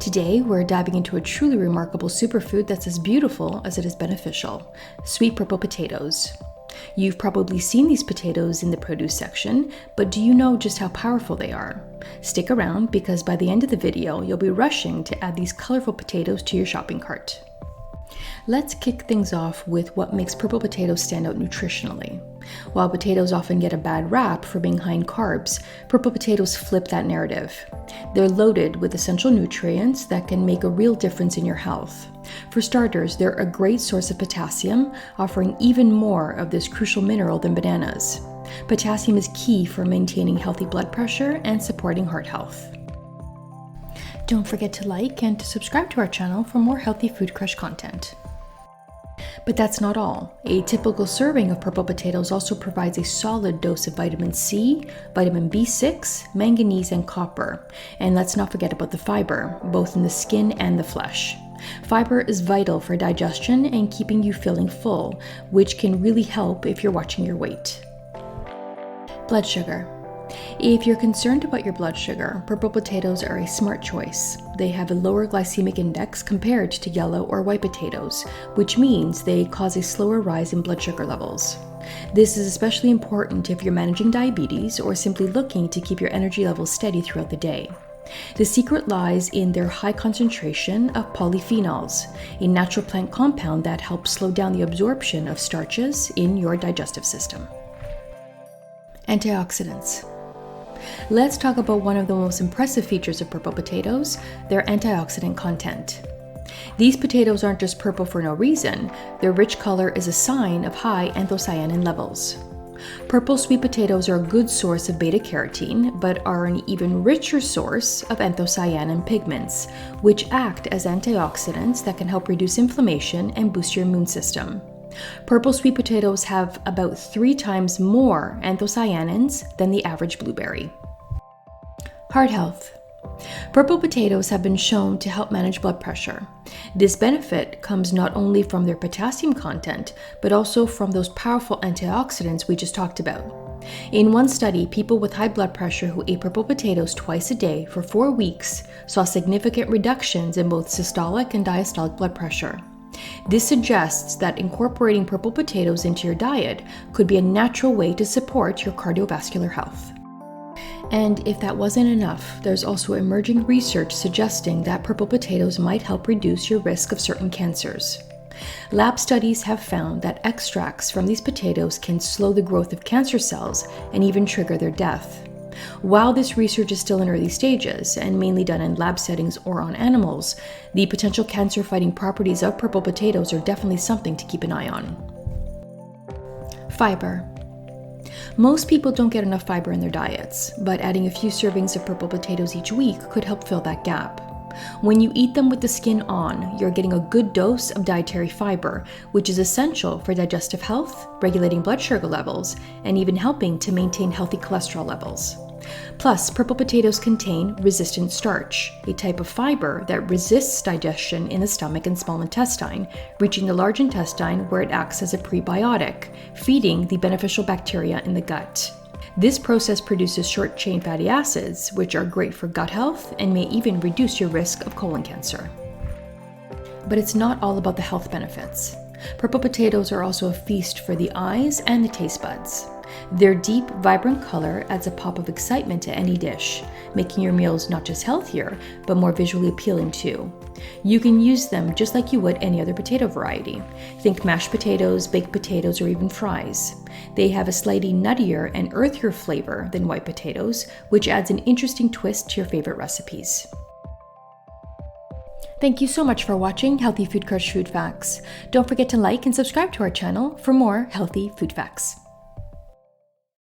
Today, we're diving into a truly remarkable superfood that's as beautiful as it is beneficial: sweet purple potatoes. You've probably seen these potatoes in the produce section, but do you know just how powerful they are? Stick around because by the end of the video, you'll be rushing to add these colorful potatoes to your shopping cart. Let's kick things off with what makes purple potatoes stand out nutritionally. While potatoes often get a bad rap for being high in carbs, purple potatoes flip that narrative. They're loaded with essential nutrients that can make a real difference in your health. For starters, they're a great source of potassium, offering even more of this crucial mineral than bananas. Potassium is key for maintaining healthy blood pressure and supporting heart health. Don't forget to like and to subscribe to our channel for more healthy Food Crush content. But that's not all. A typical serving of purple potatoes also provides a solid dose of vitamin C, vitamin B6, manganese, and copper. And let's not forget about the fiber, both in the skin and the flesh. Fiber is vital for digestion and keeping you feeling full, which can really help if you're watching your weight. Blood sugar. If you're concerned about your blood sugar, purple potatoes are a smart choice. They have a lower glycemic index compared to yellow or white potatoes, which means they cause a slower rise in blood sugar levels. This is especially important if you're managing diabetes or simply looking to keep your energy levels steady throughout the day. The secret lies in their high concentration of polyphenols, a natural plant compound that helps slow down the absorption of starches in your digestive system. Antioxidants. Let's talk about one of the most impressive features of purple potatoes: their antioxidant content. These potatoes aren't just purple for no reason. Their rich color is a sign of high anthocyanin levels. Purple sweet potatoes are a good source of beta-carotene, but are an even richer source of anthocyanin pigments, which act as antioxidants that can help reduce inflammation and boost your immune system. Purple sweet potatoes have about 3 times more anthocyanins than the average blueberry. Heart health. Purple potatoes have been shown to help manage blood pressure. This benefit comes not only from their potassium content, but also from those powerful antioxidants we just talked about. In one study, people with high blood pressure who ate purple potatoes twice a day for 4 weeks saw significant reductions in both systolic and diastolic blood pressure. This suggests that incorporating purple potatoes into your diet could be a natural way to support your cardiovascular health. And if that wasn't enough, there's also emerging research suggesting that purple potatoes might help reduce your risk of certain cancers. Lab studies have found that extracts from these potatoes can slow the growth of cancer cells and even trigger their death. While this research is still in early stages and mainly done in lab settings or on animals, the potential cancer-fighting properties of purple potatoes are definitely something to keep an eye on. Fiber. Most people don't get enough fiber in their diets, but adding a few servings of purple potatoes each week could help fill that gap. When you eat them with the skin on, you're getting a good dose of dietary fiber, which is essential for digestive health, regulating blood sugar levels, and even helping to maintain healthy cholesterol levels. Plus, purple potatoes contain resistant starch, a type of fiber that resists digestion in the stomach and small intestine, reaching the large intestine where it acts as a prebiotic, feeding the beneficial bacteria in the gut. This process produces short-chain fatty acids, which are great for gut health and may even reduce your risk of colon cancer. But it's not all about the health benefits. Purple potatoes are also a feast for the eyes and the taste buds. Their deep, vibrant color adds a pop of excitement to any dish, making your meals not just healthier, but more visually appealing too. You can use them just like you would any other potato variety. Think mashed potatoes, baked potatoes, or even fries. They have a slightly nuttier and earthier flavor than white potatoes, which adds an interesting twist to your favorite recipes. Thank you so much for watching Healthy Food Crush Food Facts. Don't forget to like and subscribe to our channel for more healthy food facts.